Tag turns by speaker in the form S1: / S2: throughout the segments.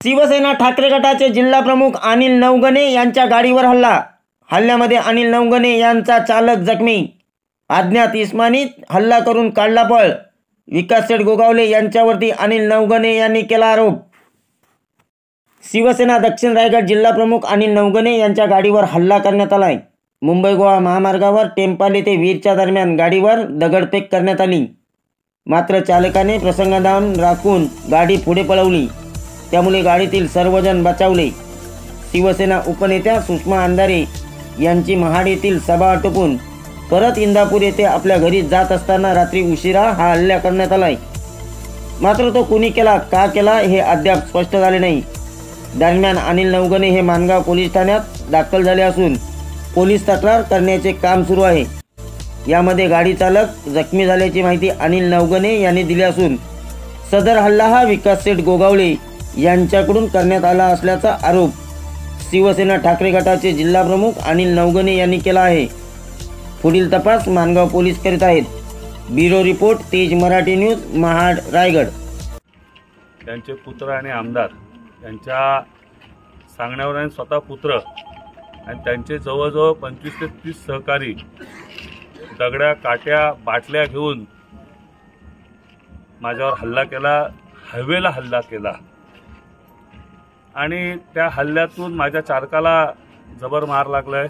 S1: शिवसेना ठाकरे गटाचे जिल्हा प्रमुख अनिल नवगणे यांच्या गाडीवर हल्ला। हल्ल्यामध्ये अनिल नवगणे यांचा चालक जखमी। अज्ञात इस्मानी हल्ला करून काढला पळ। विकास शेठ गोगावले यांच्यावरती अनिल नवगणे यांनी केला आरोप। शिवसेना दक्षिण रायगड जिल्हा प्रमुख अनिल नवगणे यांच्या गाडीवर हल्ला करण्यात आलाय। मुंबई गोवा महामार्गावर टेम्पाले ते वीरच्या दरम्यान गाडीवर दगडफेक करण्यात आली, मात्र चालकाने प्रसंगावधान राखून गाडी पुढे पळवली, त्यामुळे गाडीतील सर्वजण बचावले। शिवसेना उपनेत्या सुषमा अंधारे यांची महाड येथील सभा आटोपून परत इंदापूर येथे आपल्या घरी जात असताना रात्री उशिरा हा हल्ला करण्यात आलाय, मात्र तो कुणी केला, का केला हे अद्याप स्पष्ट झाले नाही। दरम्यान अनिल नवगणे हे मानगाव पोलीस ठाण्यात दाखल झाले असून पोलीस तक्रार करण्याचे काम सुरू आहे। यामध्ये गाडी चालक जखमी झाल्याची माहिती अनिल नवगणे यांनी दिली असून सदर हल्ला हा विकास शेठ गोगावले यांच्याकडून करण्यात आला असल्याचा आरोप शिवसेना ठाकरे गटाचे जिल्हा प्रमुख अनिल नवगणे यांनी केला आहे। पुढील तपास मानगाव पोलीस करीत आहेत। ब्युरो रिपोर्ट, तेज मराठी न्यूज, महाड, रायगड।
S2: त्यांचे पुत्र आणि आमदार यांच्या सांगण्यावर आणि स्वतः पुत्र आणि त्यांचे जवळजवळ 25 ते 30 सहकारी दगड्या, काट्या, बाटल्या घेऊन माझ्यावर हल्ला केला, हायवेला हल्ला केला आणि त्या हल्ल्यातून माझ्या चालकाला जबर मार लागलाय।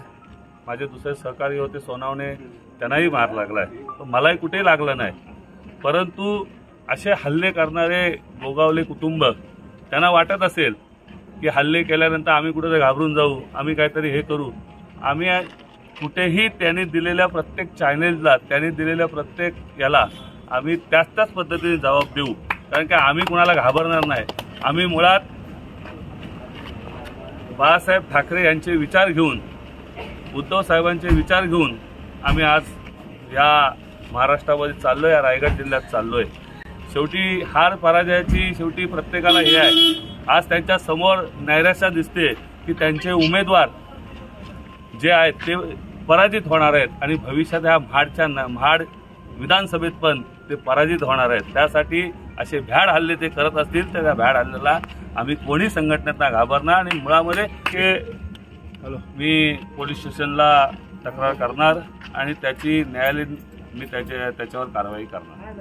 S2: माझे दुसरे सहकारी होते सोनावणे, त्यांनाही मार लागलाय, मलाही कुठेही लागलं नाही। परंतु असे हल्ले करणारे गोगावले कुटुंब, त्यांना वाटत असेल की हल्ले केल्यानंतर आम्ही कुठेतरी घाबरून जाऊ, आम्ही काहीतरी हे करू। आम्ही कुठेही त्यांनी दिलेल्या प्रत्येक चॅनेलला, त्यांनी दिलेल्या प्रत्येक याला आम्ही त्याच पद्धतीने जबाब देऊ, कारण की आम्ही कुणाला घाबरणार नाही। आम्ही मुळात बाळासाहेब ठाकरे यांचे विचार घेऊन, उद्धव साहेबांचे विचार घेऊन आम्ही आज या महाराष्ट्रामध्ये चाललोय, या रायगड जिल्ह्यात चाललोय। शेवटी हार पराजयाची शेवटी प्रत्येकाला हे आहे। आज त्यांच्या समोर नैराश्य दिसते की त्यांचे उमेदवार जे आहेत ते पराजित होणार आहेत आणि भविष्यात ह्या महाड विधानसभेत पण ते पराजित होणार आहेत। त्यासाठी असे भ्याड हल्ले ते करत असतील तर त्या भ्याड हल्ल्याला आम्ही कोणी संघटनेतना घाबरणार आणि मुळामध्ये मी पोलीस स्टेशनला तक्रार करणार आणि त्याची न्यायालयीन मी त्याच्यावर कारवाई करणार।